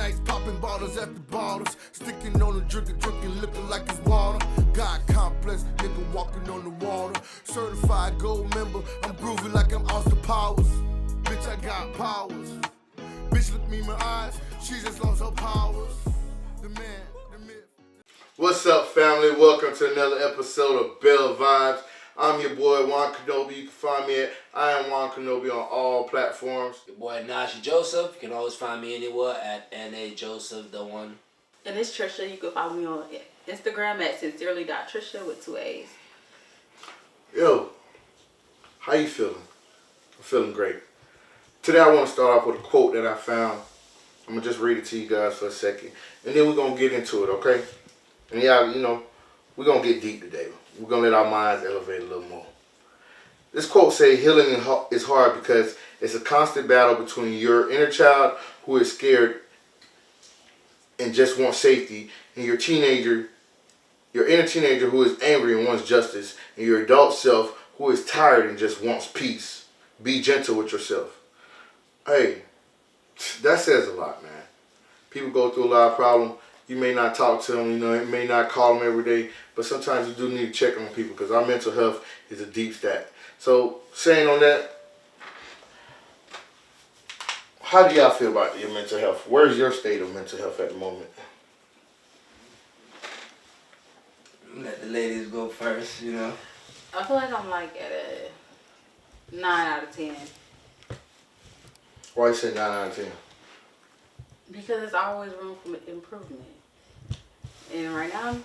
nights popping bottles at the bottles. Sticking on the drinking, looking like it's water. God complex, nigga walking on the water. Certified gold member, I'm groovy like I'm Austin Powers. Bitch, I got powers. Bitch, look me in my eyes, she just lost her powers. The man, the myth. What's up, family? Welcome to another episode of BELLE'VYBEZ. I'm your boy Juan Kenobi. You can find me at I am Juan Kenobi on all platforms. Your boy Najee Joseph. You can always find me anywhere at NA Joseph the one. And it's Trisha. You can follow me on Instagram at sincerely.trisha with 2 A's. Yo, how you feeling? I'm feeling great. Today I want to start off with a quote that I found. I'm going to just read it to you guys for a second. And then we're going to get into it, okay? And yeah, you know, we're going to get deep today. We're going to let our minds elevate a little more. This quote says, healing is hard because it's a constant battle between your inner child who is scared and just wants safety, and your inner teenager who is angry and wants justice, and your adult self who is tired and just wants peace. Be gentle with yourself. Hey, that says a lot, man. People go through a lot of problems. You may not talk to them, you know, you may not call them every day, but sometimes you do need to check on people because our mental health is a deep stat. So, saying on that, how do y'all feel about your mental health? Where's your state of mental health at the moment? Let the ladies go first, you know. I feel like I'm like at a 9 out of 10. Why you say 9 out of 10? Because there's always room for improvement. And right now,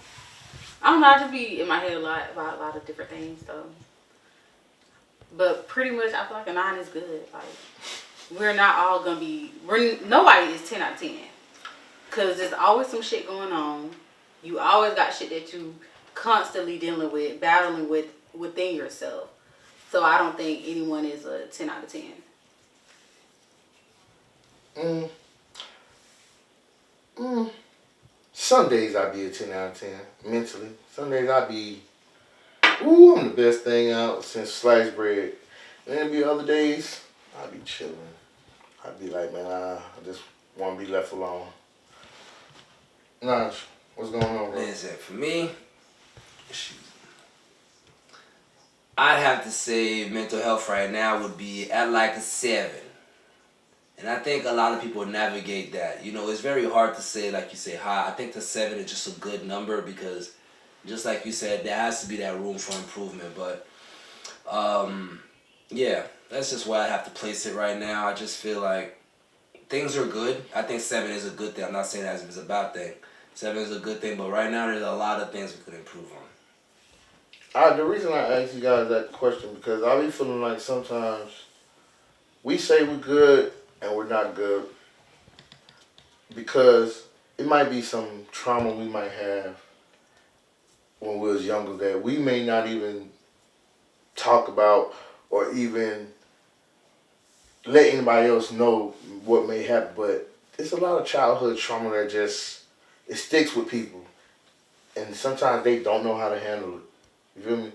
I don't know, I just be in my head a lot about a lot of different things, so. But pretty much, I feel like a 9 is good. Like, we're not all gonna be, nobody is 10 out of 10. Because there's always some shit going on. You always got shit that you constantly dealing with, battling with within yourself. So I don't think anyone is a 10 out of 10. Some days I'd be a 10 out of 10, mentally. Some days I'd be, ooh, I'm the best thing out since sliced bread. And then be other days, I'd be chilling. I'd be like, man, I just want to be left alone. Naj, what's going on, bro? Listen, for me, I'd have to say mental health right now would be at like a 7. And I think a lot of people navigate that. You know, it's very hard to say, like you say, high. I think the 7 is just a good number because, just like you said, there has to be that room for improvement. But, yeah, that's just where I have to place it right now. I just feel like things are good. I think 7 is a good thing. I'm not saying that it's a bad thing. 7 is a good thing, but right now there's a lot of things we could improve on. The reason I asked you guys that question because I be feeling like sometimes we say we're good and we're not good because it might be some trauma we might have when we was younger that we may not even talk about or even let anybody else know what may happen. But it's a lot of childhood trauma that just, it sticks with people. And sometimes they don't know how to handle it. You feel me?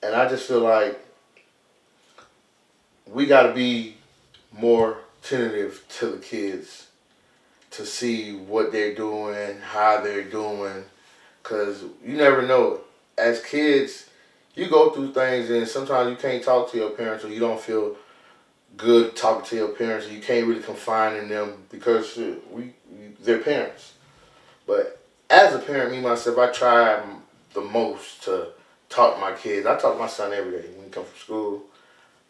And I just feel like we got to be more tentative to the kids to see what they're doing, how they're doing, because you never know. As kids, you go through things and sometimes you can't talk to your parents or you don't feel good talking to your parents and you can't really confide in them because they're parents. But as a parent, me, myself, I try the most to talk to my kids. I talk to my son every day when he comes from school.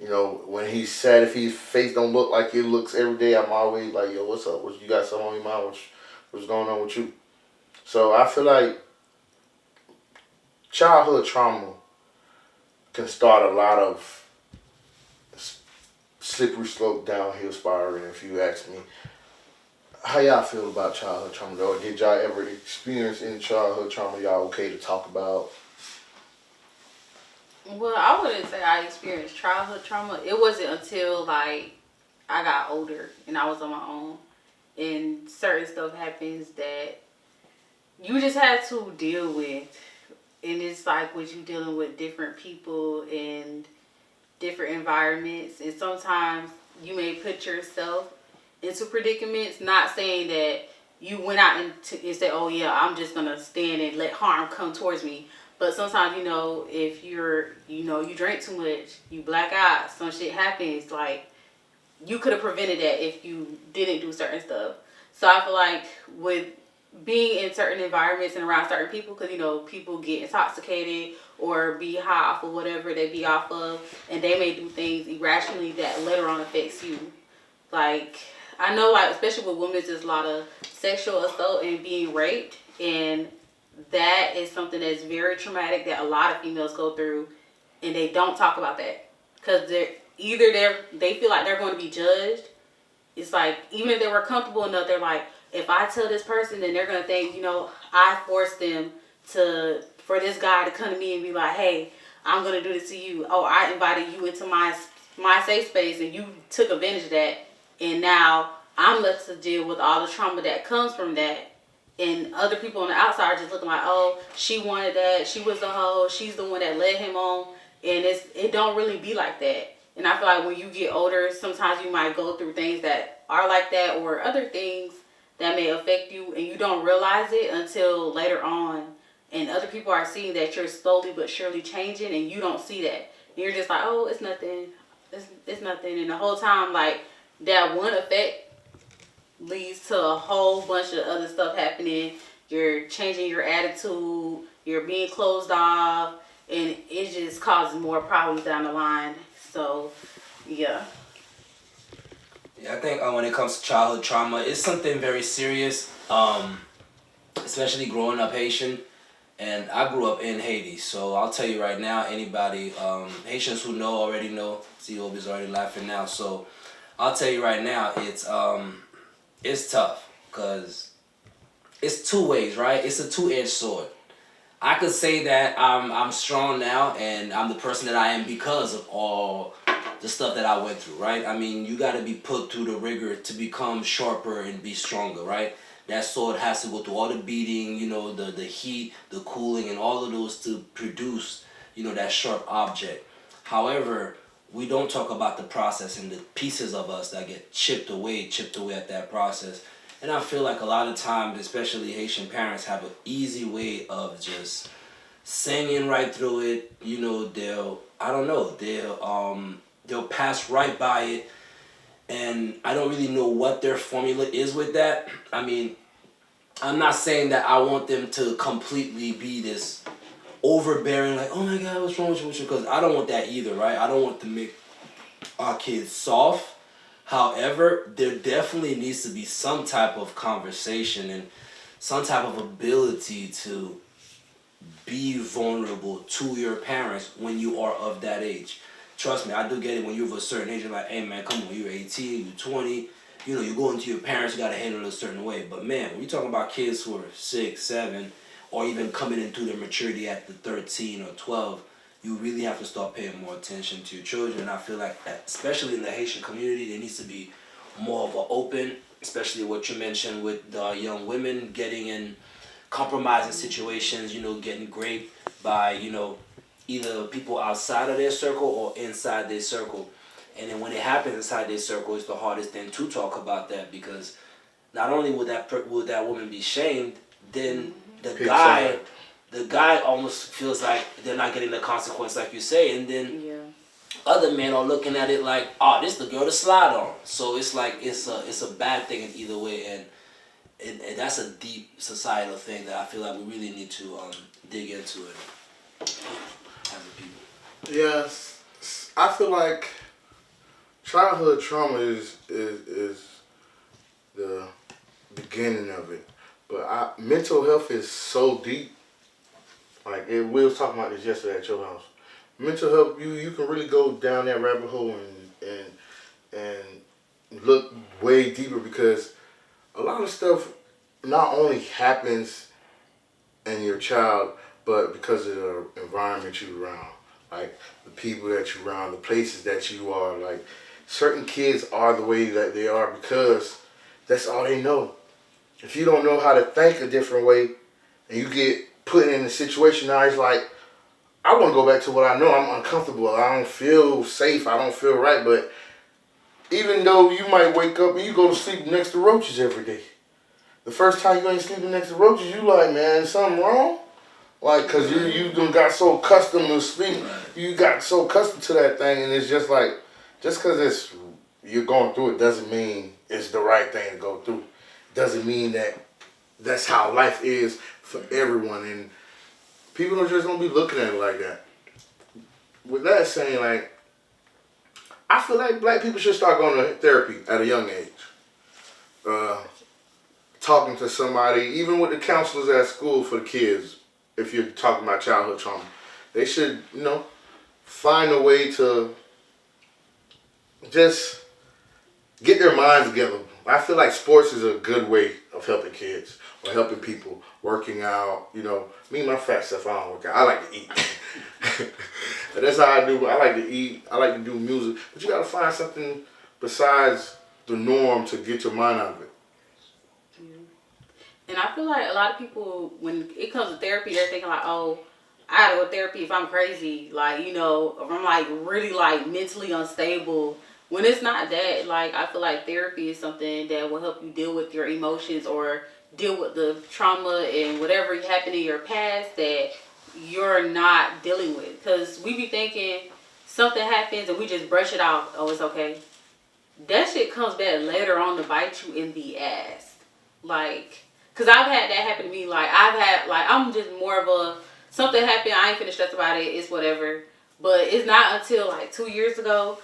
You know, when he's sad, if his face don't look like it looks every day, I'm always like, yo, what's up? You got something on your mind? What's going on with you? So I feel like childhood trauma can start a lot of slippery slope downhill spiraling, if you ask me. How y'all feel about childhood trauma, though? Or did y'all ever experience any childhood trauma y'all okay to talk about? Well, I wouldn't say I experienced childhood trauma. It wasn't until, like, I got older and I was on my own. And certain stuff happens that you just had to deal with. And it's like with you dealing with different people and different environments. And sometimes you may put yourself into predicaments. Not saying that you went out and said, oh yeah, I'm just gonna stand and let harm come towards me. But sometimes, if you drink too much, you black out, some shit happens. Like, you could have prevented that if you didn't do certain stuff. So I feel like with being in certain environments and around certain people, because people get intoxicated or be high off of whatever they be off of, and they may do things irrationally that later on affects you. Like, I know, like, especially with women, there's a lot of sexual assault and being raped, and that is something that's very traumatic that a lot of females go through, and they don't talk about that because they feel like they're going to be judged. It's like, even if they were comfortable enough, they're like, if I tell this person, then they're going to think, I forced them for this guy to come to me and be like, hey, I'm going to do this to you. Oh, I invited you into my safe space and you took advantage of that. And now I'm left to deal with all the trauma that comes from that. And other people on the outside are just looking like, oh, she wanted that. She was the hoe. She's the one that led him on. And it don't really be like that. And I feel like when you get older, sometimes you might go through things that are like that or other things that may affect you, and you don't realize it until later on. And other people are seeing that you're slowly but surely changing, and you don't see that. And you're just like, oh, it's nothing. It's nothing. And the whole time, like, that one effect leads to a whole bunch of other stuff happening. You're changing your attitude. You're being closed off. And it just causes more problems down the line. So, yeah. Yeah, I think when it comes to childhood trauma, it's something very serious, especially growing up Haitian. And I grew up in Haiti, so I'll tell you right now, anybody, Haitians who know already know. See, Obi's already laughing now. So I'll tell you right now, it's tough because it's two ways, right? It's a two-edged sword. I could say that I'm strong now and I'm the person that I am because of all the stuff that I went through, right? I mean, you got to be put through the rigor to become sharper and be stronger, right? That sword has to go through all the beating, the heat, the cooling, and all of those to produce, that sharp object. However, we don't talk about the process and the pieces of us that get chipped away at that process. And I feel like a lot of times, especially Haitian parents, have an easy way of just singing right through it. They'll pass right by it. And I don't really know what their formula is with that. I mean, I'm not saying that I want them to completely be this overbearing, like, oh my God, what's wrong with you? Because I don't want that either, right? I don't want to make our kids soft. However, there definitely needs to be some type of conversation and some type of ability to be vulnerable to your parents when you are of that age. Trust me, I do get it when you're of a certain age. You're like, hey man, come on, you're 18, you're 20. You go into your parents, you got to handle it a certain way. But man, when you're talking about kids who are 6, 7, or even coming into their maturity at the 13 or 12, you really have to start paying more attention to your children. And I feel like, especially in the Haitian community, there needs to be more of an open, especially what you mentioned with the young women getting in compromising situations, getting raped by, either people outside of their circle or inside their circle. And then when it happens inside their circle, it's the hardest thing to talk about that, because not only would that woman be shamed, then the guy almost feels like they're not getting the consequence, like you say, and then other men are looking at it like, oh, this is the girl to slide on. So it's like it's a bad thing in either way, and that's a deep societal thing that I feel like we really need to dig into it as a people. Yes, I feel like childhood trauma is the beginning of it, but mental health is so deep. Like, we was talking about this yesterday at your house. Mental health, you can really go down that rabbit hole and look way deeper, because a lot of stuff not only happens in your child, but because of the environment you're around, like the people that you're around, the places that you are. Like, certain kids are the way that they are because that's all they know. If you don't know how to think a different way, and you get put in a situation now, it's like, I want to go back to what I know. I'm uncomfortable. I don't feel safe. I don't feel right. But even though you might wake up and you go to sleep next to roaches every day. The first time you ain't sleeping next to roaches, you like, man, something wrong? Like, cause you done got so accustomed to sleep, you got so accustomed to that thing, and it's just like, just cause you're going through it doesn't mean it's the right thing to go through. Doesn't mean that that's how life is for everyone, and people are just gonna be looking at it like that. With that saying, like, I feel like black people should start going to therapy at a young age. Talking to somebody, even with the counselors at school for the kids, if you're talking about childhood trauma, they should, find a way to just get their minds together. I feel like sports is a good way of helping kids or helping people, working out. Me and my fat stuff, I don't work out. I like to eat. That's how I do. I like to eat. I like to do music. But you got to find something besides the norm to get your mind out of it. And I feel like a lot of people, when it comes to therapy, they're thinking like, oh, I gotta go to therapy if I'm crazy. Like, if I'm like really like mentally unstable. When it's not that, like, I feel like therapy is something that will help you deal with your emotions or deal with the trauma and whatever happened in your past that you're not dealing with. Because we be thinking something happens and we just brush it off. Oh, it's okay. That shit comes back later on to bite you in the ass. Like, because I've had that happen to me. Like, I'm just more of a, something happened, I ain't finna stress about it, it's whatever. But it's not until like 2 years ago,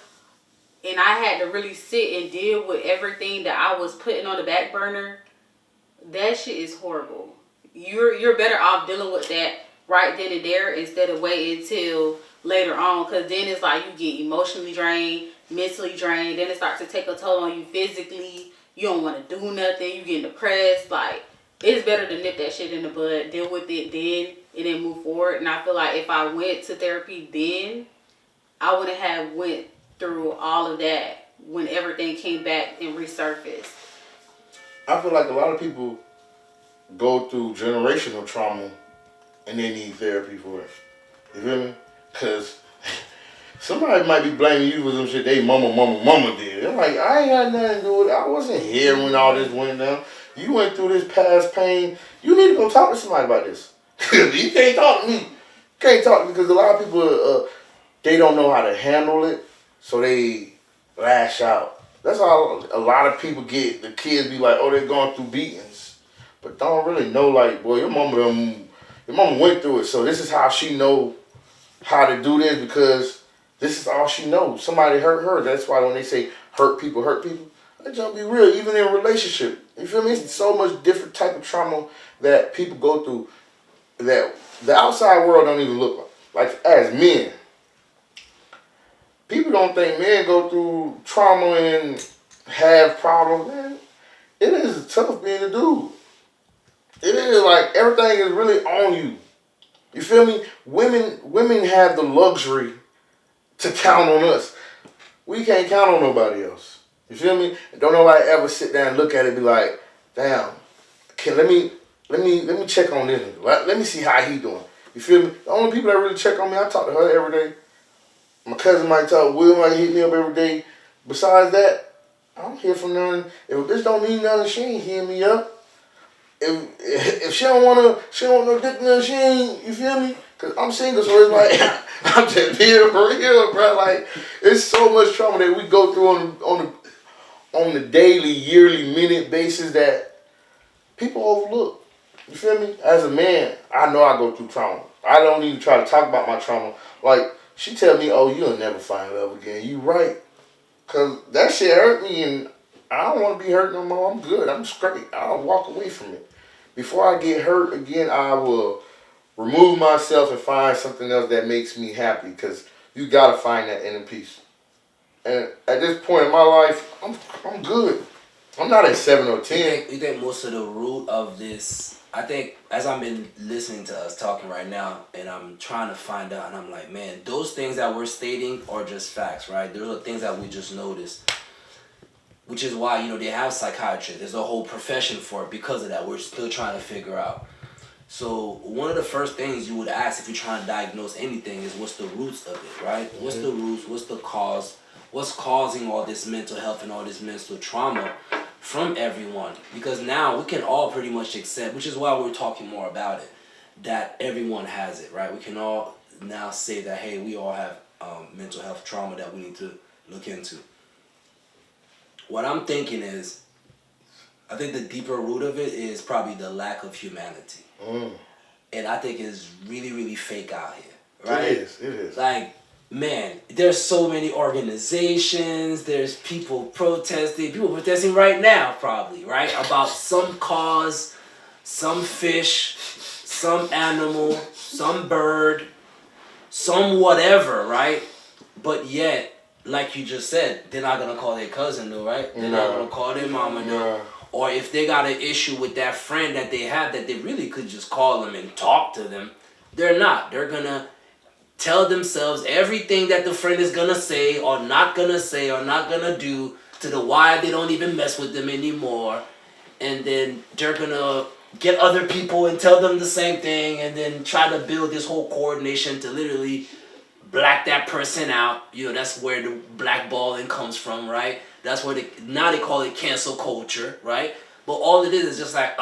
and I had to really sit and deal with everything that I was putting on the back burner. That shit is horrible. You're better off dealing with that right then and there instead of waiting until later on. Because then it's like you get emotionally drained, mentally drained. Then it starts to take a toll on you physically. You don't want to do nothing. You get depressed. Like, it's better to nip that shit in the bud, deal with it then, and then move forward. And I feel like if I went to therapy then, I wouldn't have went through all of that when everything came back and resurfaced. I feel like a lot of people go through generational trauma and they need therapy for it. You feel me? Because somebody might be blaming you for some shit they mama did. They're like, I ain't got nothing to do with it. I wasn't here when all this went down. You went through this past pain. You need to go talk to somebody about this. You can't talk to me. You can't talk to me because a lot of people, they don't know how to handle it, so they lash out. That's how a lot of people get. The kids be like, oh, they're going through beatings, but don't really know, like, boy, your mama went through it, so this is how she know how to do this because this is all she knows. Somebody hurt her. That's why when they say hurt people, that just be real, even in a relationship. You feel me? It's so much different type of trauma that people go through that the outside world don't even look like. Like, as men, people don't think men go through trauma and have problems. Man, it is tough being a dude. It is like everything is really on you. You feel me? Women have the luxury to count on us. We can't count on nobody else. You feel me? Don't nobody ever sit down and look at it and be like, damn, let me check on this nigga. Let me see how he doing. You feel me? The only people that really check on me, I talk to her every day. My cousin might talk, Will might hit me up every day. Besides that, I don't hear from none. If a bitch don't need nothing, she ain't hitting me up. If she don't want no dick, nothing, she ain't, you feel me? Cause I'm single, so it's like, I'm just being for real, bro. Like, it's so much trauma that we go through on the daily, yearly, minute basis that people overlook. You feel me? As a man, I know I go through trauma. I don't even try to talk about my trauma. Like, she tell me, oh, you'll never find love again. You right. Because that shit hurt me, and I don't want to be hurt no more. I'm good. I'm straight. I'll walk away from it. Before I get hurt again, I will remove myself and find something else that makes me happy, because you got to find that inner peace. And at this point in my life, I'm good. I'm not at 7 or 10. You think most of the root of this, I think, as I've been listening to us talking right now, and I'm trying to find out, and I'm like, man, those things that we're stating are just facts, right? Those are things that we just noticed. Which is why, they have psychiatrists. There's a whole profession for it because of that. We're still trying to figure out. So one of the first things you would ask if you're trying to diagnose anything is what's the roots of it, right? Mm-hmm. What's the roots? What's the cause? what's causing all this mental health and all this mental trauma from everyone. Because now we can all pretty much accept, which is why we're talking more about it, that everyone has it, right? We can all now say that, hey, we all have mental health trauma that we need to look into. What I'm thinking is, I think the deeper root of it is probably the lack of humanity. And I think it's really, really fake out here, right? It is. Like, man, there's so many organizations, there's people protesting right now probably, right? About some cause, some fish, some animal, some bird, some whatever, right? But yet, like you just said, they're not gonna call their cousin though, right? They're not gonna call their mama though. Or if they got an issue with that friend that they have that they really could just call them and talk to them, they're not. They're gonna tell themselves everything that the friend is gonna say or not gonna do to the why they don't even mess with them anymore. And then they're gonna get other people and tell them the same thing and then try to build this whole coordination to literally black that person out. You know, that's where the blackballing comes from, right? That's where now they call it cancel culture, right? But all it is just like,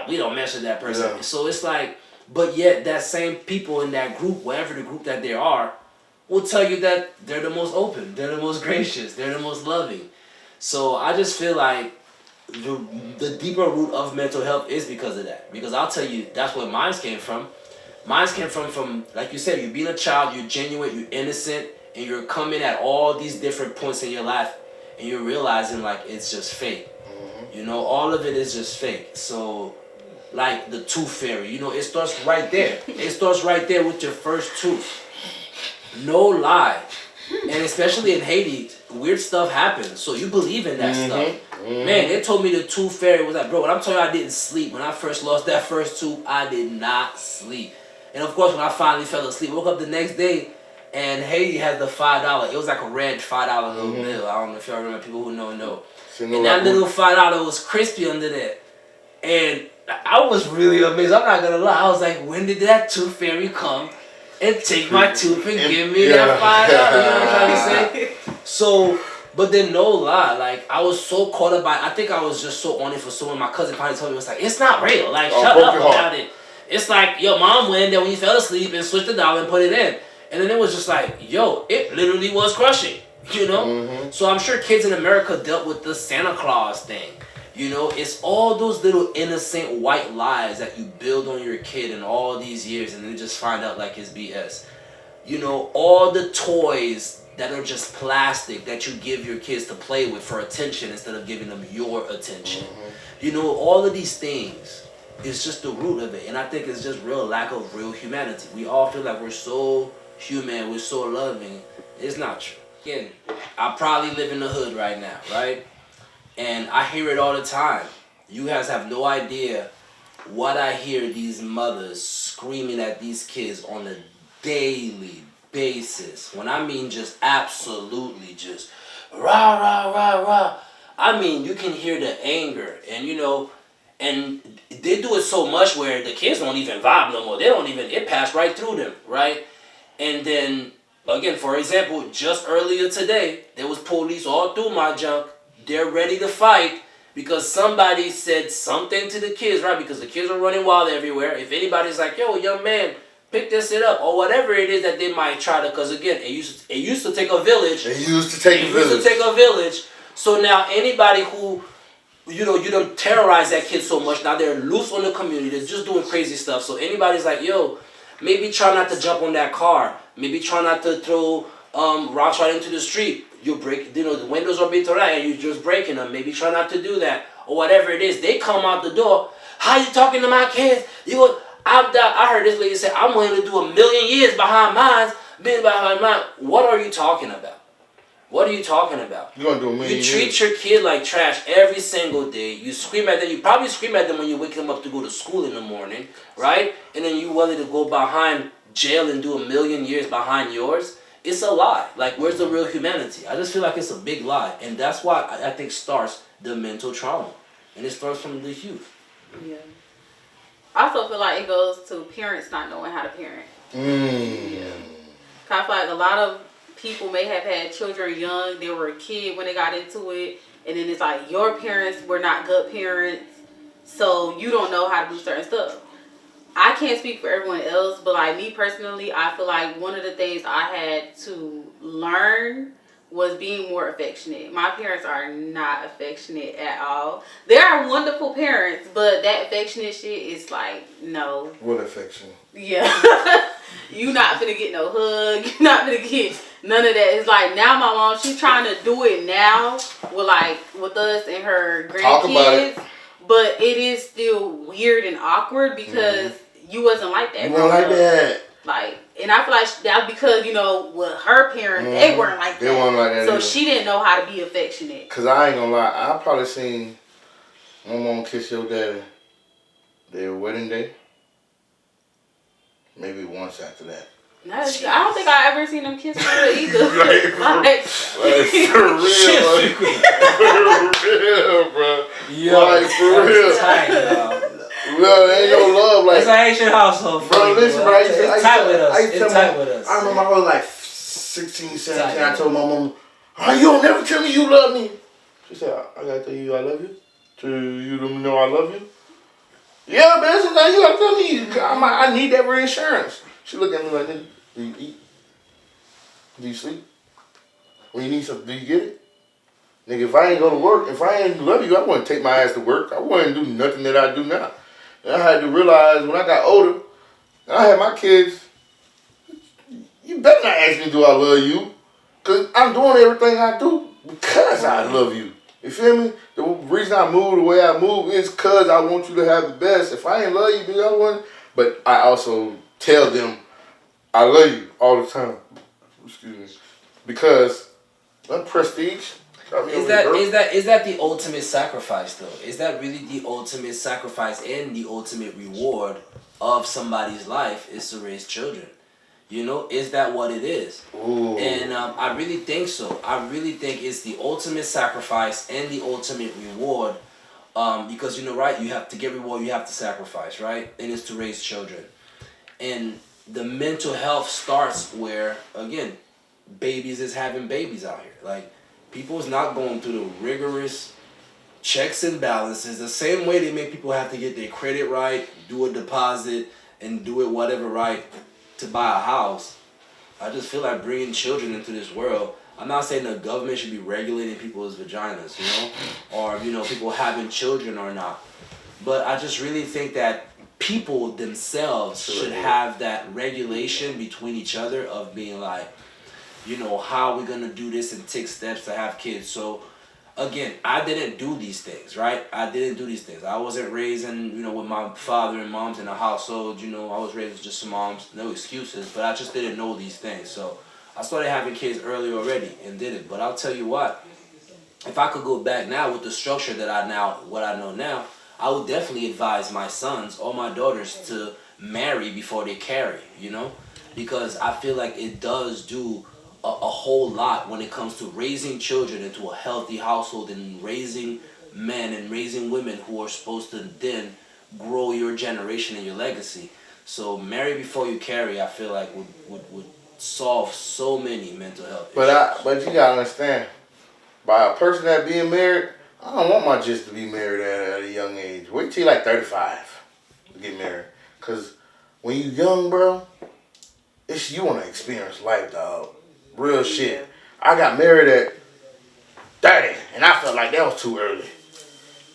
we don't mess with that person. Yeah. So it's like, but yet that same people in that group, whatever the group that they are, will tell you that they're the most open, they're the most gracious, they're the most loving. So I just feel like the deeper root of mental health is because of that. Because I'll tell you, that's where mine came from. Mine came from, like you said, you being a child, you're genuine, you're innocent, and you're coming at all these different points in your life, and you're realizing, like, it's just fake. You know, all of it is just fake. So, like the tooth fairy, you know, it starts right there. It starts right there with your first tooth. No lie. And especially in Haiti, weird stuff happens. So you believe in that stuff. Man, they told me the tooth fairy was like, bro, when I'm telling you I didn't sleep, when I first lost that first tooth, I did not sleep. And of course, when I finally fell asleep, I woke up the next day, and Haiti had the $5. It was like a red $5 little bill. I don't know if y'all remember. People who know. And that little $5 was crispy under there. And I was really amazed. I'm not gonna lie. I was like, when did that tooth fairy come and take my tooth and give me that $5? You know what I'm trying to say? So, but then no lie, like I was so caught up by. I think I was just so on it for so long. My cousin finally told me, it was like, it's not real. Like, shut up about it. It's like your mom went there when you fell asleep and switched the dollar and put it in. And then it was just like, yo, it literally was crushing, you know? So I'm sure kids in America dealt with the Santa Claus thing. You know, it's all those little innocent white lies that you build on your kid in all these years and then just find out like it's BS. You know, all the toys that are just plastic that you give your kids to play with for attention instead of giving them your attention. You know, all of these things. It's just the root of it. And I think it's just real lack of real humanity. We all feel like we're so human, we're so loving. It's not true. Again, I probably live in the hood right now, right? And I hear it all the time. You guys have no idea what I hear these mothers screaming at these kids on a daily basis. When I mean just absolutely just rah, rah, rah, rah. I mean, you can hear the anger and, you know, and they do it so much where the kids don't even vibe no more. They don't even, it passed right through them, right? And then, again, for example, just earlier today, there was police all through my junk. They're ready to fight because somebody said something to the kids, right? Because the kids are running wild everywhere. If anybody's like, yo, young man, pick this shit up, or whatever it is that they might try to, because again, it used to take a village. It used to take a village. So now anybody who, you know, you don't terrorize that kid so much. Now they're loose on the community. They're just doing crazy stuff. So anybody's like, yo, maybe try not to jump on that car. Maybe try not to throw rocks right into the street. You break, you know, the windows are being thrown out and you're just breaking them. Maybe try not to do that. Or whatever it is. They come out the door. How you talking to my kids? I heard this lady say, I'm willing to do 1,000,000 years behind mine. What are you talking about? What are you talking about? You're gonna do 1,000,000 years. You treat your kid like trash every single day. You scream at them. You probably scream at them when you wake them up to go to school in the morning, right? And then you willing to go behind jail and do 1,000,000 years behind yours. It's a lie. Like, where's the real humanity? I just feel like it's a big lie. And that's why I think starts the mental trauma. And it starts from the youth. Yeah. I also feel like it goes to parents not knowing how to parent. Yeah. I feel like a lot of people may have had children young. They were a kid when they got into it. And then it's like your parents were not good parents. So you don't know how to do certain stuff. I can't speak for everyone else, but like me personally, I feel like one of the things I had to learn was being more affectionate. My parents are not affectionate at all. They are wonderful parents, but that affectionate shit is like, no. What affection? Yeah. You not finna get no hug. You not finna get none of that. It's like now my mom, she's trying to do it now with us and her grandkids. But it is still weird and awkward because you wasn't like that. You weren't like that. Like, and I feel like that's because, with her parents, they weren't like that. They weren't like that So either. she didn't know how to be affectionate. Because I ain't gonna lie, I probably seen my mom kiss your daddy their wedding day. Maybe once after that. I don't think I ever seen them kiss her either. like, for real. For real, bro. Yo, like, for real. Tight, Well, there ain't no love. Like, it's an Haitian household. Bro, listen, bro. It's tight with us. It's tight with us. I remember I was like 16, 17. I told my mom, "Oh, you don't never tell me you love me." She said, "I gotta tell you I love you. To you to know I love you." Yeah, man. So now you gotta tell me. I need that reassurance. She looked at me like, "Nigga, do you eat? Do you sleep? When you need something, do you get it? Nigga, if I ain't go to work, if I ain't love you, I wouldn't take my ass to work. I wouldn't do nothing that I do now." And I had to realize when I got older, and I had my kids, you better not ask me, do I love you? Because I'm doing everything I do because I love you. You feel me? The reason I move the way I move is because I want you to have the best. If I ain't love you, do I want? But I also tell them I love you all the time. Excuse me. Because that prestige. Is that the ultimate sacrifice though? Is that really the ultimate sacrifice and the ultimate reward of somebody's life is to raise children? Is that what it is? Ooh. And I really think so. I really think it's the ultimate sacrifice and the ultimate reward. Because right, you have to get reward, you have to sacrifice, right? And it's to raise children. And the mental health starts where, again, babies is having babies out here. Like, people's not going through the rigorous checks and balances. The same way they make people have to get their credit right, do a deposit, and do it whatever right to buy a house. I just feel like bringing children into this world. I'm not saying the government should be regulating people's vaginas, or, people having children or not. But I just really think that people themselves should have that regulation between each other of being like, how are we going to do this and take steps to have kids? So, again, I didn't do these things, right? I didn't do these things. I wasn't raised with my father and moms in a household. I was raised with just some moms, no excuses, but I just didn't know these things. So, I started having kids early already and did it. But I'll tell you what, if I could go back now with the structure that what I know now, I would definitely advise my sons or my daughters to marry before they carry, because I feel like it does do a whole lot when it comes to raising children into a healthy household and raising men and raising women who are supposed to then grow your generation and your legacy. So marry before you carry, I feel like would solve so many mental health issues. But you gotta understand, by a person that being married, I don't want my just to be married at a young age. Wait till you're like 35 to get married. Cause when you young, bro, you wanna experience life, dog. Real shit. I got married at 30, and I felt like that was too early.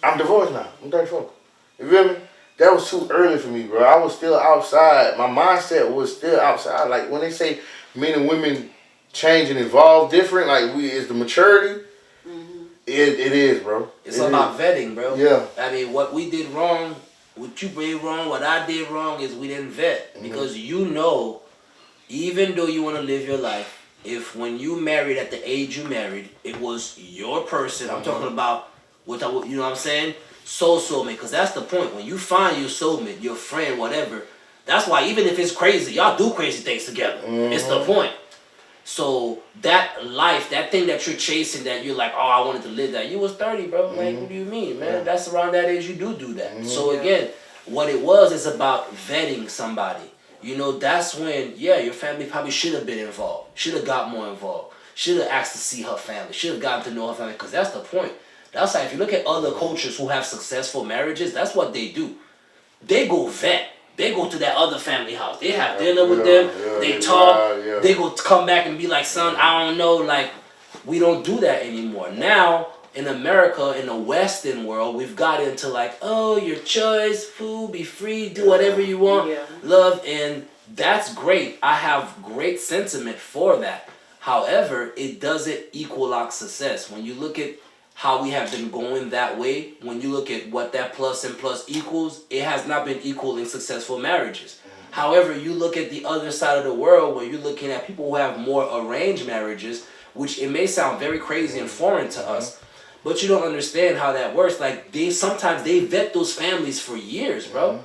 I'm divorced now. I'm 34. You feel me? That was too early for me, bro. I was still outside. My mindset was still outside. Like, when they say men and women change and evolve different, like, it's the maturity. It is, bro. It's all about vetting, bro. Yeah. I mean, what we did wrong, what you did wrong, what I did wrong is we didn't vet. Because even though you want to live your life, if when you married at the age you married, it was your person. I'm talking about, what I'm saying? Soulmate. Because that's the point. When you find your soulmate, your friend, whatever, that's why even if it's crazy, y'all do crazy things together. It's the point. So that life, that thing that you're chasing, that you're like, oh, I wanted to live that. You was 30, bro. Like, what do you mean, man? That's around that age you do that. So again, what it was is about vetting somebody. you know, that's when, yeah, your family probably should have been involved, should have got more involved, should have asked to see her family, should have gotten to know her family, because that's the point. That's like, if you look at other cultures who have successful marriages, that's what they do. They go vet. They go to that other family house. They have dinner with them. They talk. They go come back and be like, son, I don't know. Like, we don't do that anymore. Now, in America, in the Western world, we've got into like, oh, your choice, food, be free, do whatever you want, love, and that's great. I have great sentiment for that. However, it doesn't equal our success. When you look at how we have been going that way, when you look at what that plus and plus equals, it has not been equaling successful marriages. However, you look at the other side of the world where you're looking at people who have more arranged marriages, which it may sound very crazy and foreign to us, but you don't understand how that works. Like, sometimes they vet those families for years, bro.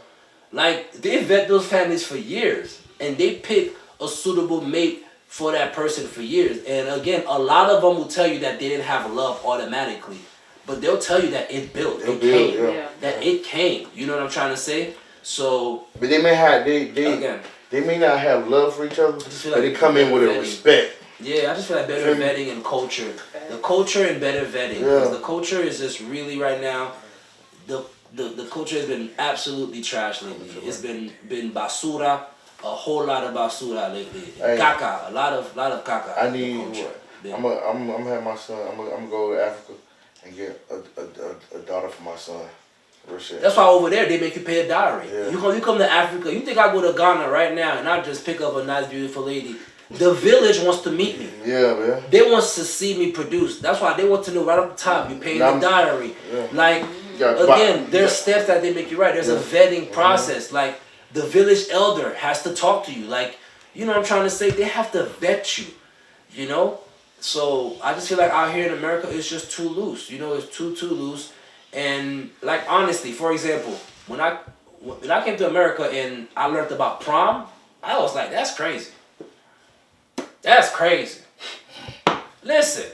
Like, they vet those families for years, and they pick a suitable mate for that person for years. And again, a lot of them will tell you that they didn't have love automatically, but they'll tell you that it built, it came, that it came. You know what I'm trying to say? So, but they may have they may not have love for each other, but they come in with a respect. Yeah, I just feel like better vetting and culture. The culture and better vetting. Because the culture is just really right now, the culture has been absolutely trash lately. It's been basura. A whole lot of basura lately. Hey, caca, a lot of caca. I need. I'm gonna have my son. I'm gonna go to Africa and get a daughter for my son. That's why over there they make you pay a dowry. Yeah. You come to Africa. You think I go to Ghana right now and I just pick up a nice beautiful lady? The village wants to meet me. Yeah, man. They want to see me produce. That's why they want to know right up the top. You paying the dowry. Yeah. Like again, there's steps that they make you right. There's a vetting process. Like, the village elder has to talk to you. Like, you know what I'm trying to say? They have to vet you, you know? So I just feel like out here in America, it's just too loose. You know, it's too loose. And, like, honestly, for example, when I came to America and I learned about prom, I was like, that's crazy. That's crazy. Listen,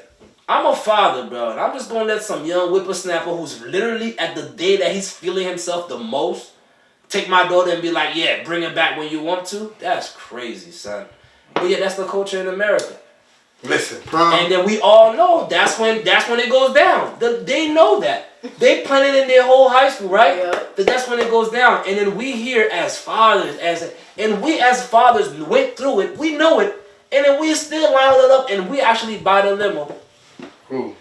I'm a father, bro, and I'm just going to let some young whippersnapper who's literally at the day that he's feeling himself the most take my daughter and be like, yeah, bring her back when you want to? That's crazy, son. But yeah, that's the culture in America. Listen, prom. And then we all know that's when it goes down. They know that. They plan it in their whole high school, right? Yeah. That's when it goes down. And then we here as fathers, we as fathers went through it. We know it. And then we still line it up and we actually buy the limo. Who?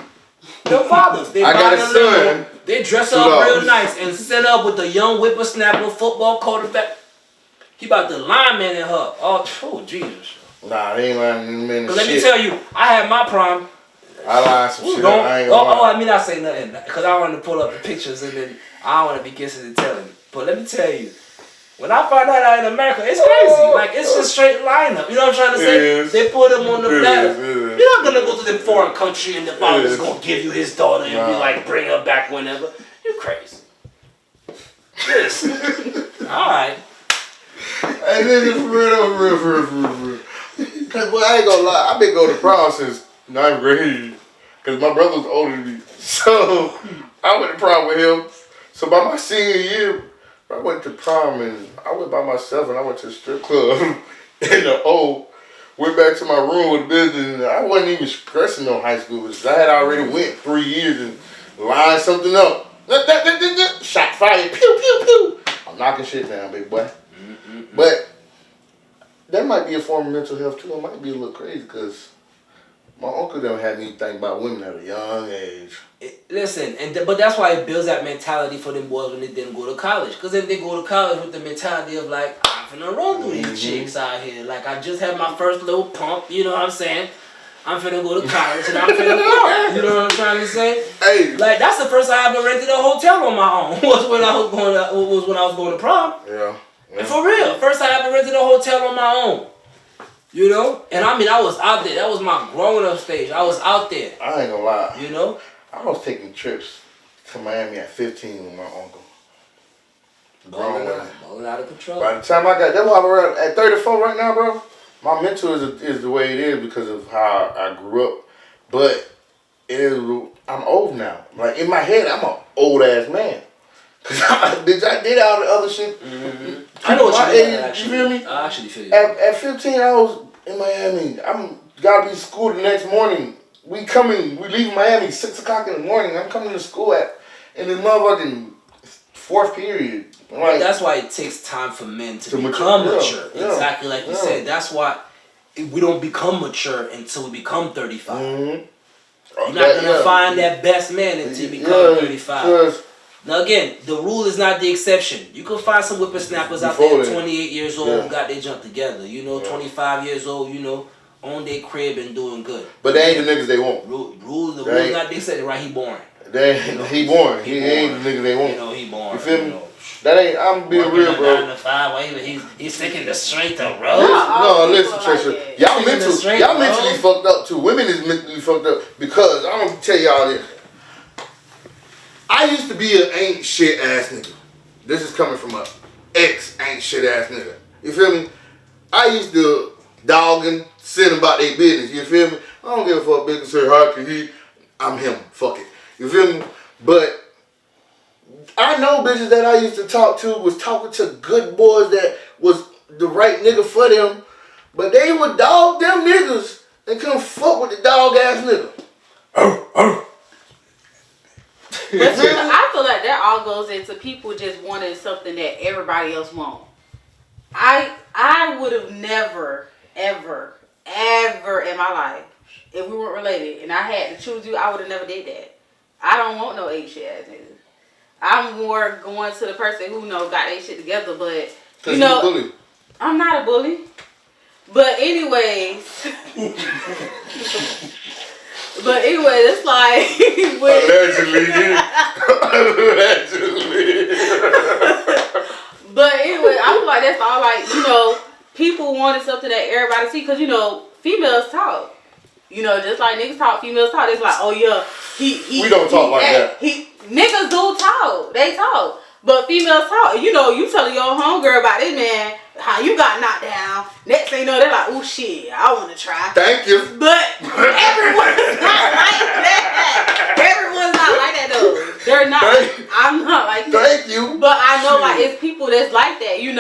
The fathers. They I buy got the a son. limo. They dress her up real nice and set up with the young whippersnapper football quarterback. He about to lineman in her. Oh, Jesus. Nah, they ain't lying in a minute. Let me tell you, I had my prom. I lied some shit. I ain't gonna lie. I mean, I say nothing because I wanted to pull up the pictures and then I don't want to be kissing and telling. But let me tell you, when I found out in America, it's crazy. Like, it's just straight lineup. You know what I'm trying to say? They put him on the platter. You're not going to go to the foreign country and the father's going to give you his daughter and be like, bring her back whenever. You're crazy. Yes. All right. Hey, this is for real. Cause, well, I ain't gonna lie, I've been going to prom since 9th grade. Cause my brother was older than me. So, I went to prom with him. So, by my senior year, I went to prom and I went by myself and I went to the strip club in the went back to my room with business and I wasn't even stressing on high school because I had already went 3 years and lined something up. Shot fire, pew, pew, pew. I'm knocking shit down, big boy. But that might be a form of mental health too. It might be a little crazy because my uncle done had me think about women at a young age. Listen, but that's why it builds that mentality for them boys when they didn't go to college. Because if they go to college with the mentality of like, I'm finna run through these chicks out here. Like, I just had my first little pump, you know what I'm saying? I'm finna go to college and I'm finna pump. You know what I'm trying to say? Hey. Like, that's the first time I ever rented a hotel on my own. was when I was going to prom. Yeah. And for real, first time I ever rented a hotel on my own. You know? And I mean, I was out there. That was my growing up stage. I was out there. I ain't gonna lie. You know? I was taking trips to Miami at 15 with my uncle. Balling out of control. By the time I got, that's why I'm at 34 right now, bro. My mental is the way it is because of how I grew up. But I'm old now. Like, in my head, I'm an old ass man. Bitch, I did all the other shit. Mm-hmm. I know what my you mean. age, you feel me? I actually feel you. At 15, I was in Miami. I'm gotta be to school the next morning. We leaving Miami 6 o'clock in the morning. I'm coming to school in the motherfucking 4th period. Like, that's why it takes time for men to become mature. Yeah, exactly like you said. That's why we don't become mature until we become 35. Mm-hmm. You're not gonna find that best man until you become 35. Now again, the rule is not the exception. You can find some whippersnappers out there, 28 years old, who got their junk together. 25 years old, own their crib and doing good. But they ain't the niggas they want. The rule is not the exception, right? He boring. He boring. He ain't the nigga they want. He boring. You feel me? That ain't. I'm being real, bro. 9 to 5, he's sticking the straight up, bro. No, listen, Trisha. Y'all mentally fucked up too. Women is mentally fucked up because I'm gonna tell y'all this. I used to be an ain't shit ass nigga. This is coming from a ex ain't shit ass nigga. You feel me? I used to dog and sin about their business. You feel me? I don't give a fuck. Bitch say how can he? I'm him. Fuck it. You feel me? But I know bitches that I used to talk to was talking to good boys that was the right nigga for them, but they would dog them niggas and couldn't fuck with the dog ass nigga. But I feel like that all goes into people just wanting something that everybody else wants. I would have never, ever in my life, if we weren't related and I had to choose you, I would have never did that. I don't want no ain't shit ass niggas. I'm more going to the person who got their shit together, but you a bully. I'm not a bully. But anyways, it's like allegedly. But anyway, I was like, that's all. Like, people wanted something that everybody see, because females talk. Just like niggas talk, females talk. It's like, oh yeah, we don't talk like that. Niggas do talk. They talk. But females talk. You telling your homegirl about this man, how you got knocked down. Next thing you know, they're like, oh shit, I want to try. Thank you. But everyone's not like that. Everyone's not like that though. They're not. I'm not like that. Thank you. But I know like it's people that's like that. You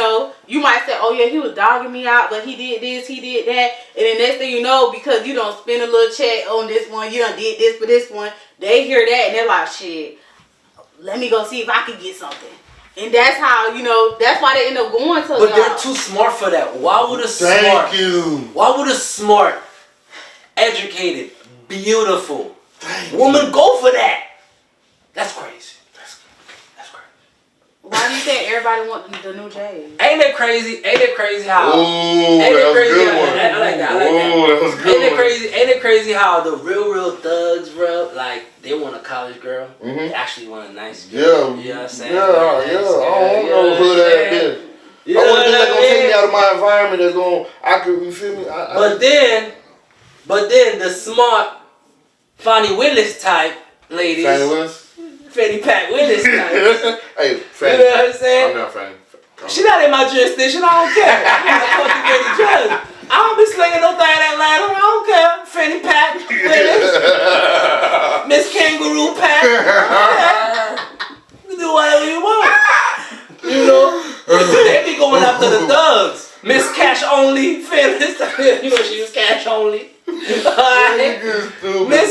might say, oh yeah, he was dogging me out, but he did this, he did that. And then next thing you know, because you don't spend a little check on this one, you done did this for this one, they hear that and they're like, shit, let me go see if I can get something. And that's how, that's why they end up going to But they're too smart for that. Why would a smart, educated, beautiful woman go for that? That's crazy. That's crazy. Why do you think everybody wants the new J's? Ain't it crazy? Ain't it crazy how? Ooh, that was a good one. I like that. That was good. Ain't it crazy how the real thugs, bro, like they want a college girl, they actually want a nice girl. Yeah. You know what I'm saying? Yeah. I don't know who that is. I want to that's gonna take me out of my environment. That's gonna, you feel me? But then the smart Fannie Willis type ladies. Fannie Willis? Fannie Pat Willis type. Hey, Fannie. You know what I'm saying? I'm not Fannie. She not in my jurisdiction. I don't care. I'm not a fucking great judge. I don't be slinging no thing that ladder. I don't care. Fannie Pat Willis. Miss Kangaroo Pat. You can do whatever you want. They be going after the thugs. Miss Cash Only Phyllis. She was cash only. Miss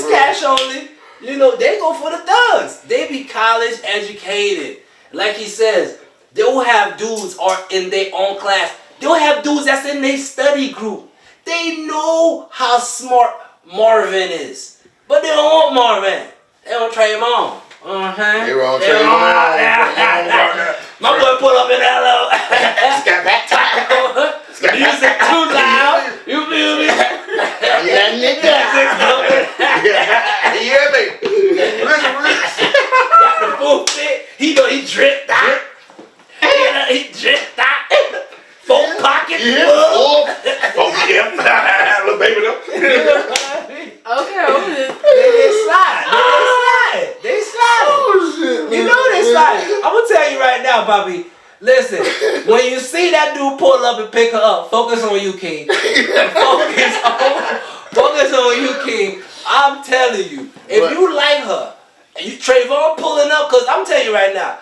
Cash Only. They go for the thugs. They be college educated. Like he says, they'll have dudes are in their own class. They'll have dudes that's in their study group. They know how smart Marvin is. But they don't want Marvin. They don't trade him on. They won't trade him on. My boy pull up in that little music too loud. You feel me? Yeah, nigga. You hear me? Listen. Got the full fit. He dripped out. He dripped out. Full pocket. Full gift. Little baby though. Okay, They slide. Oh shit. You know they slide. I'm gonna tell you right now, Bobby. Listen, when you see that dude pull up and pick her up, focus on you, King. Focus on you, King. I'm telling you, if you like her, and you Trayvon pulling up, cause I'm telling you right now,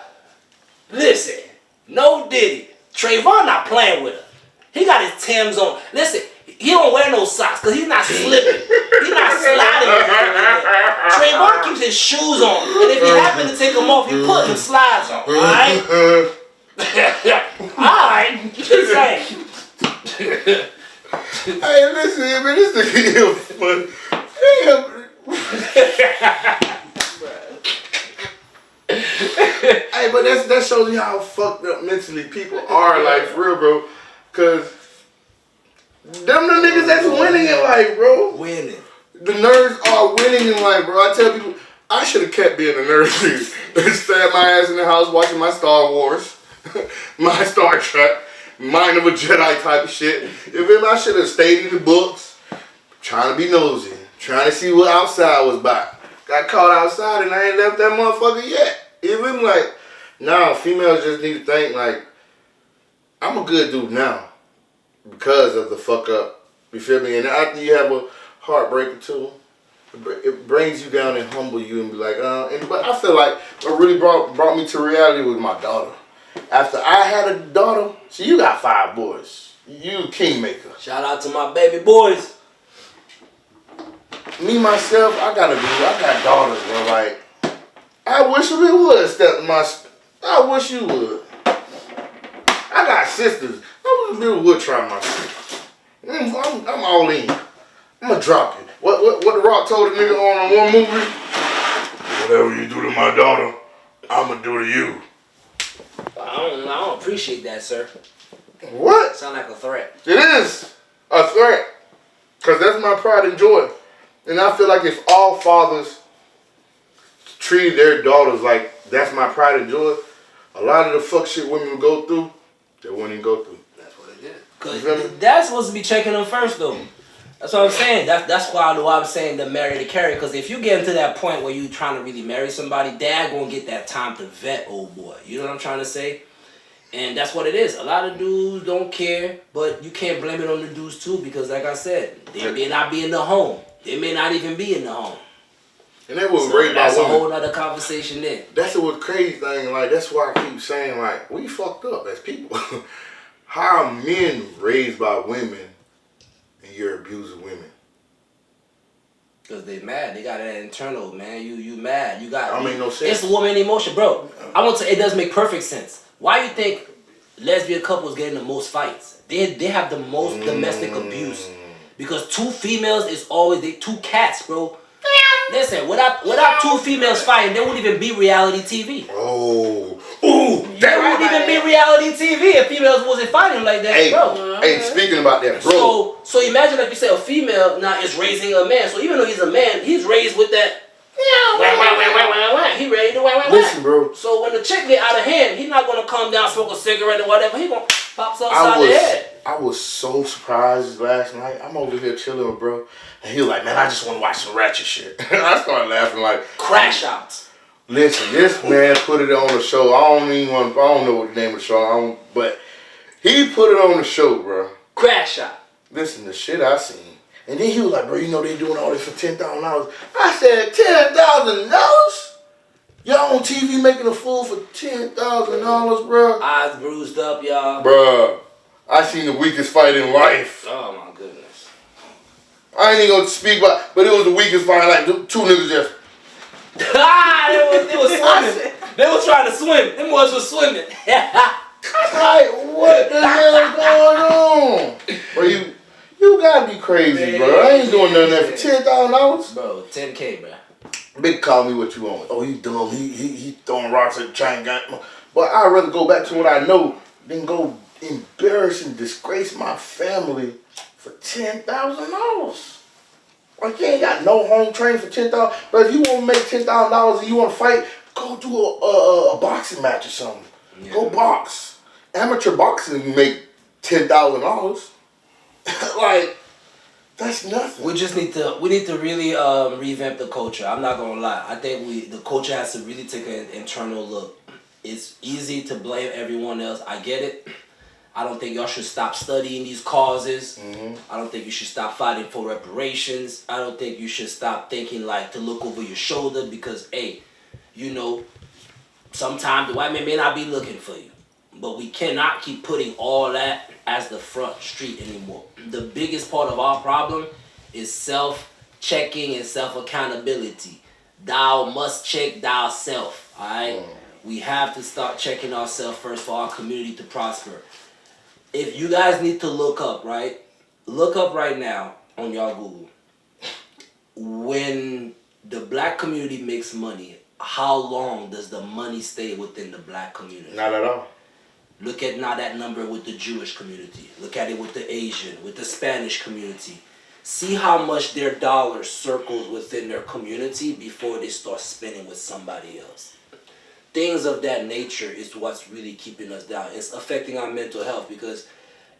Listen, no Diddy. Trayvon not playing with her. He got his Timbs on. Listen, he don't wear no socks because he's not slipping. He's not sliding. Trayvon keeps his shoes on, and if he happen to take them off, he put them slides on. All right. All right. Just saying. Hey, listen, man, this nigga here funny. Hey, but that shows you how fucked up mentally people are, like, for real, bro. Cause them the niggas that's winning in life, bro. Winning. The nerds are winning in life, bro. I tell people, I should have kept being a nerd, nigga. Stay my ass in the house watching my Star Wars, my Star Trek, Mind of a Jedi type of shit. If I should have stayed in the books, trying to be nosy, trying to see what outside was about. Got caught outside and I ain't left that motherfucker yet. Even like, nah, females just need to think like, I'm a good dude now because of the fuck up. You feel me? And after you have a heartbreak or two, it brings you down and humble you and be like, but I feel like what really brought me to reality was my daughter. After I had a daughter, see, you got 5 boys. You a kingmaker. Shout out to my baby boys. Me, myself, I got daughters, bro. Like, I wish you would I wish you would. I got sisters. I wish you would try my shit. I'm all in. I'm gonna drop it. What The Rock told the nigga on one movie? Whatever you do to my daughter, I'm gonna do to you. I don't appreciate that, sir. What? Sound like a threat. It is a threat. Because that's my pride and joy. And I feel like if all fathers treated their daughters like that's my pride and joy, a lot of the fuck shit women would go through, they wouldn't even go through. That's what it is. Because dad's supposed to be checking them first, though. That's what I'm saying. That's why I'm saying the marry to carry. Because if you get into that point where you trying to really marry somebody, dad gonna get that time to vet old boy. You know what I'm trying to say? And that's what it is. A lot of dudes don't care, but you can't blame it on the dudes too because, like I said, they may not be in the home. They may not even be in the home. And that was raised by women. That's a whole other conversation then. That's what's crazy thing. Like, that's why I keep saying, like, we fucked up as people. How are men raised by women and you're abusing women? Because they mad. They got that internal, man. You mad. You got. I mean, no sense. It's a woman emotion, bro. I want to. It does make perfect sense. Why you think lesbian couples get in the most fights? They have the most domestic abuse because 2 females is always two cats, bro. Listen, without 2 females fighting, there wouldn't even be reality TV. Oh, There wouldn't even be reality TV if females wasn't fighting like that, hey, bro. Hey, speaking about that, bro. So imagine like you say a female now is raising a man. So even though he's a man, he's raised with that. He ready to Listen, bro. So when the chick get out of hand, he's not gonna come down, smoke a cigarette or whatever. He gonna pop upside the head. I was so surprised last night. I'm over here chilling with bro, and he was like, "Man, I just want to watch some ratchet shit." I started laughing like crash outs. Listen, this man put it on the show. I don't know what the name of the show. But he put it on the show, bro. Crash out. Listen, the shit I seen. And then he was like, bro, you know they doing all this for $10,000. I said, $10,000? Y'all on TV making a fool for $10,000, bro? Eyes bruised up, y'all. Bruh, I seen the weakest fight in life. Oh my goodness. I ain't even gonna speak about, but it was the weakest fight. Like 2 niggas just. They was swimming. They was trying to swim. Them boys was swimming. Like, what the hell is going on? Bro, you gotta be crazy, bro. I ain't doing none of that for $10,000. Bro, $10K, bro. Big call me what you want. Oh, he dumb. He throwing rocks at the chain gang. But I'd rather go back to what I know than go embarrass and disgrace my family for $10,000. Like, you ain't got no home training for $10,000. But if you want to make $10,000 and you want to fight, go do a boxing match or something. Yeah. Go box. Amateur boxing, you make $10,000. Like, that's nothing. We need to really revamp the culture. I'm not gonna lie. I think the culture has to really take an internal look. It's easy to blame everyone else. I get it. I don't think y'all should stop studying these causes. I don't think you should stop fighting for reparations. I don't think you should stop thinking like to look over your shoulder because, hey, you know, Sometimes the white man may not be looking for you. But we cannot keep putting all that as the front street anymore. The biggest part of our problem is self-checking and self-accountability. Thou must check thyself, all right? We have to start checking ourselves first for our community to prosper. If you guys need to look up, right? Look up right now on y'all Google. When the black community makes money, how long does the money stay within the black community? Not at all. Look at now that number with the Jewish community. Look at it with the Asian, with the Spanish community. See how much their dollar circles within their community before they start spending with somebody else. Things of that nature is what's really keeping us down. It's affecting our mental health because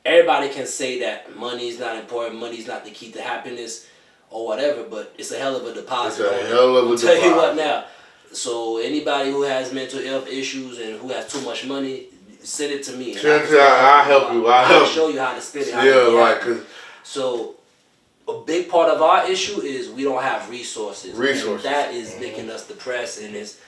everybody can say that money is not important, money is not the key to happiness or whatever, but it's a hell of a deposit. It's a hell of a deposit. I'll tell you what now. So anybody who has mental health issues and who has too much money, send it to me. I'll help you. I'll show you how to spend it. Yeah, right. So a big part of our issue is we don't have resources. And that is making us depressed, and it's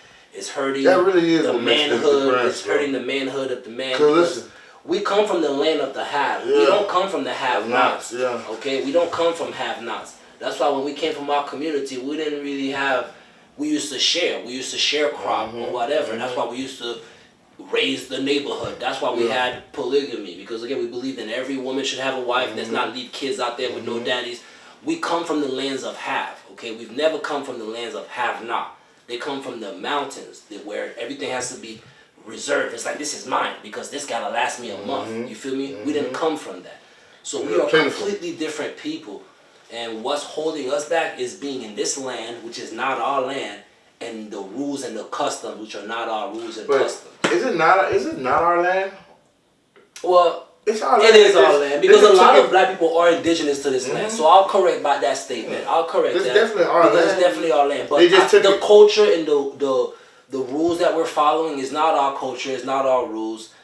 hurting that really is the manhood. It's hurting the manhood of the man. Listen, we come from the land of the have. Yeah. We don't come from the have-nots. Yeah. Okay? We don't come from have-nots. That's why when we came from our community, we didn't really have... We used to share. We used to share crop or whatever. And that's why we used to raise the neighborhood. That's why we had polygamy. Because, again, we believe that every woman should have a wife. Let's not leave kids out there with no daddies. We come from the lands of have. Okay? We've never come from the lands of have-not. They come from the mountains where everything has to be reserved. It's like, this is mine because this gotta last me a month. You feel me? We didn't come from that. So we are completely different people. And what's holding us back is being in this land, which is not our land, and the rules and the customs, which are not our rules and customs. Is it not our land? Well, it's our land. It is our land because a lot of black people are indigenous to this land. So I'll correct by that statement. I'll correct that. It's definitely our land. It's definitely our land. But the culture and the rules that we're following is not our culture. It's not our rules,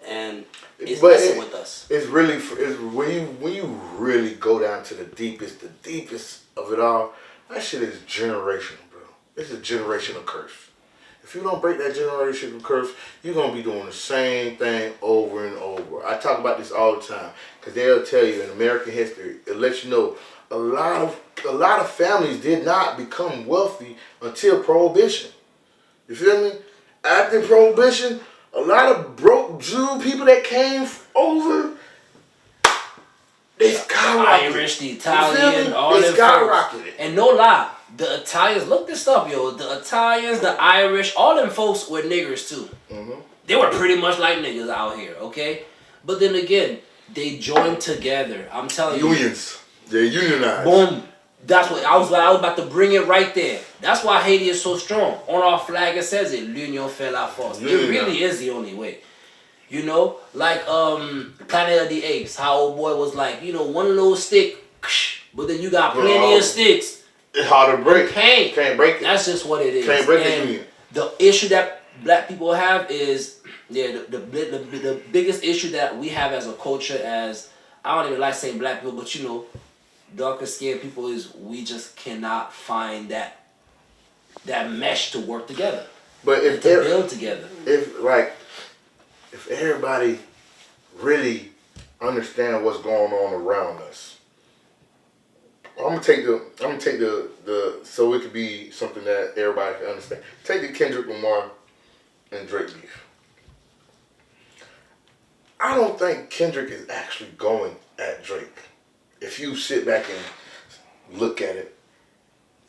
and it's messing with us. It's really when you really go down to the deepest of it all. That shit is generational, bro. It's a generational curse. If you don't break that generational curse, you're going to be doing the same thing over and over. I talk about this all the time because they'll tell you in American history, it lets you know a lot of families did not become wealthy until Prohibition. You feel me? After Prohibition, a lot of broke Jew people that came over, they skyrocketed. Irish, the Italian, all they skyrocketed. And no lie, the Italians, look this up, yo. The Italians, the Irish, all them folks were niggers too. They were pretty much like niggas out here, okay? But then again, they joined together. I'm telling you. Unions. They're unionized. Boom. That's what I was about to bring it right there. That's why Haiti is so strong. On our flag it says it, l'union fait la force. It really is the only way. You know, like Planet of the Apes, how old boy was like, you know, one little stick, but then you got plenty of sticks. It's hard to break. Can't break it. That's just what it is. Can't break the union. The issue that black people have is, the biggest issue that we have as a culture, as I don't even like saying black people, but you know, darker skinned people, is we just cannot find that mesh to work together. But if to build together. If everybody really understand what's going on around us, I'm gonna take the so it could be something that everybody can understand. Take the Kendrick Lamar and Drake beef. I don't think Kendrick is actually going at Drake. If you sit back and look at it,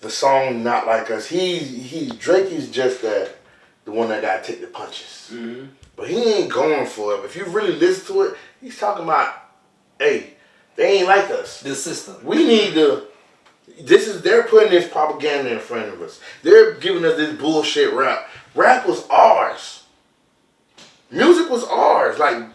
the song "Not Like Us," Drake is just the one that gotta take the punches. But he ain't going for it. If you really listen to it, he's talking about, hey, they ain't like us. The system. We need to. They're putting this propaganda in front of us. They're giving us this bullshit rap. Rap was ours. Music was ours. Like,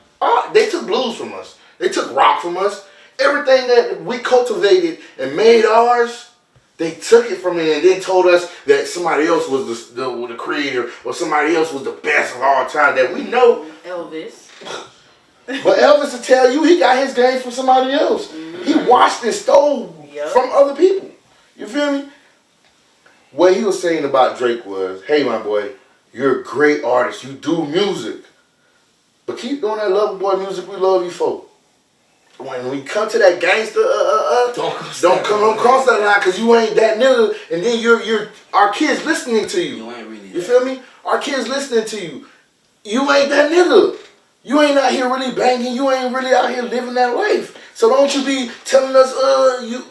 they took blues from us. They took rock from us. Everything that we cultivated and made ours, they took it from it and then told us that somebody else was the creator or somebody else was the best of all time that we know. Elvis. But Elvis will tell you he got his game from somebody else. He watched and stole from other people. You feel me? What he was saying about Drake was, hey, my boy, You're a great artist. You do music. But keep doing that Lover Boy music we love you for. When we come to that gangster, don't come across that line because you ain't that nigga. And then you're our kids listening to you. You ain't really You feel me? Our kids listening to you. You ain't that nigga. You ain't out here really banging. You ain't really out here living that life. So don't you be telling us,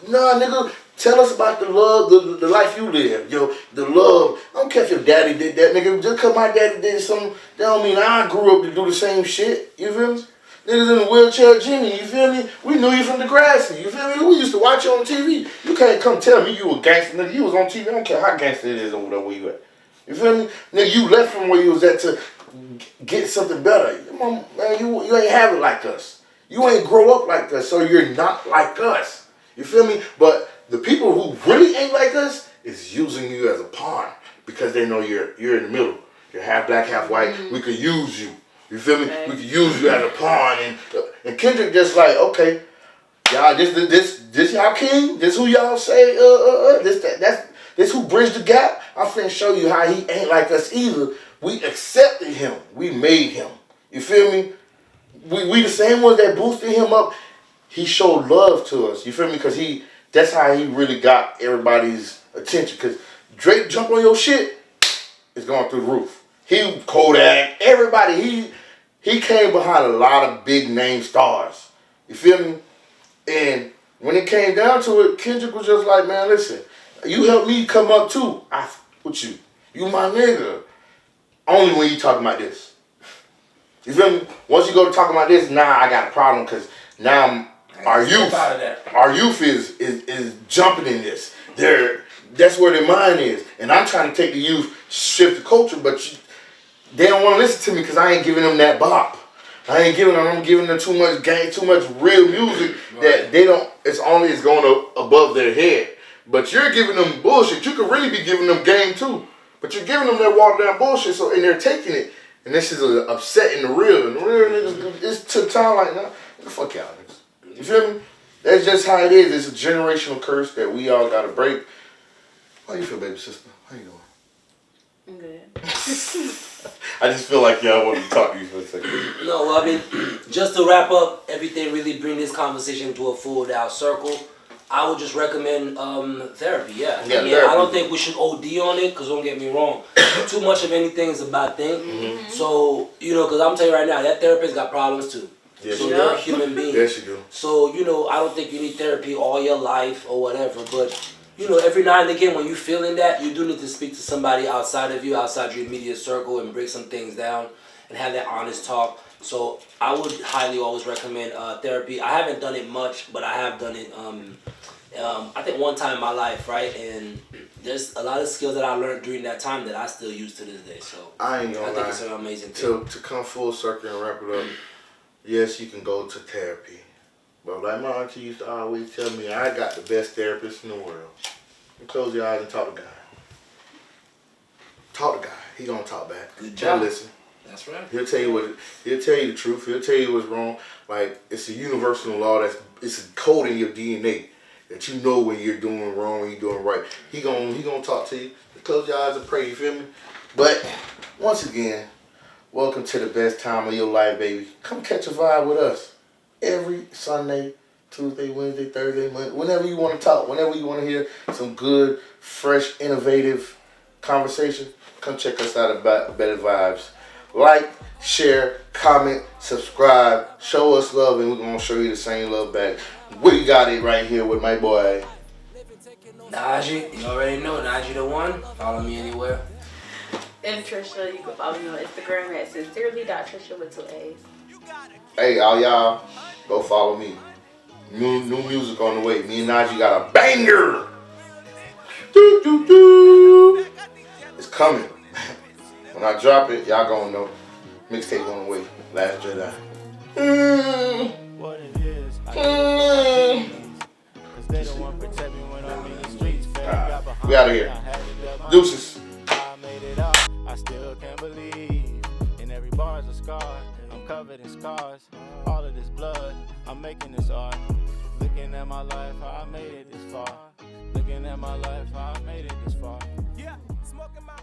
nigga. Tell us about the love, the life you live, the love. I don't care if your daddy did that, nigga. Just cause my daddy did something, that don't mean I grew up to do the same shit. You feel me? Niggas in the wheelchair, Jimmy. You feel me? We knew you from Degrassi. You feel me? We used to watch you on TV. You can't come tell me you a gangster, nigga. You was on TV. I don't care how gangster it is over there where you at. You feel me? Nigga, you left from where you was at to get something better. Man, you ain't have it like us. You ain't grow up like us, so you're not like us. You feel me? But the people who really ain't like us is using you as a pawn because they know you're in the middle. You're half black, half white. We could use you. You feel me? Okay. We could use you as a pawn. And Kendrick just like, okay, y'all, this y'all king. This who y'all say, this who bridged the gap. I'm finna show you how he ain't like us either. We accepted him. We made him. You feel me? We the same ones that boosted him up. He showed love to us. You feel me? Because that's how he really got everybody's attention. Because Drake jump on your shit, it's going through the roof. He, Kodak, everybody, he came behind a lot of big name stars. You feel me? And when it came down to it, Kendrick was just like, man, listen, you helped me come up too. I f with you. You my nigga. Only when you talking about this. You feel me? Once you go to talking about this, now I got a problem because now our youth is jumping in this. That's where their mind is. And I'm trying to take the youth, shift the culture, but they don't want to listen to me because I ain't giving them that bop. I'm giving them too much game, too much real music that they don't, it's going above their head. But you're giving them bullshit. You could really be giving them game too. But you're giving them that watered down bullshit, and they're taking it. And this is upsetting the real. And the real niggas, it's took time like, nah, fuck y'all niggas. You feel me? That's just how it is. It's a generational curse that we all gotta break. How you feel, baby sister? How you doing? I'm good. I just feel like y'all want to talk to you for a second. No, well, I mean, just to wrap up everything, really bring this conversation to a full out circle, I would just recommend therapy, yeah. Therapy. I don't think we should OD on it, because don't get me wrong, too much of anything is a bad thing. Mm-hmm. So, because I'm telling you right now, that therapist got problems too. Yes, so they're a human being. Yes, you do. So, I don't think you need therapy all your life or whatever, but every now and again when you're feeling that, you do need to speak to somebody outside of you, outside your immediate circle, and break some things down and have that honest talk. So I would highly always recommend therapy. I haven't done it much, but I have done it I think one time in my life, right? And there's a lot of skills that I learned during that time that I still use to this day. So I ain't gonna lie. think it's an amazing thing. To come full circle and wrap it up, yes, you can go to therapy. But like my auntie used to always tell me, I got the best therapist in the world. You close your eyes and talk to God. Talk to God. He gonna talk back. Good job. Listen. That's right. He'll tell you the truth. He'll tell you what's wrong. Like, it's a universal law it's a code in your DNA that you know when you're doing wrong, when you're doing right. He gonna talk to you. Close your eyes and pray, you feel me? But once again, welcome to the best time of your life, baby. Come catch a vibe with us. Every Sunday, Tuesday, Wednesday, Thursday, Monday, whenever you want to talk, whenever you want to hear some good, fresh, innovative conversation, come check us out at Belle'Vybez. Like, share, comment, subscribe, show us love, and we're going to show you the same love back. We got it right here with my boy Najee, you already know, Najee the one. Follow me anywhere. And Trisha, you can follow me on Instagram at sincerely.trisha with 2 A's. Hey, all y'all, go follow me. New music on the way. Me and Najee got a banger. Doo, doo, doo. It's coming. When I drop it, y'all gonna know. Mixtape on the way. Last Jedi. What it is, cause they don't want to protect me when I'm in the streets. We out of here. Deuces. I made it up, I still can't believe. In every bar's a scar, I'm covered in scars. All of this blood, I'm making this art. Looking at my life, how I made it this far. Looking at my life, how I made it this far. Yeah, smoking my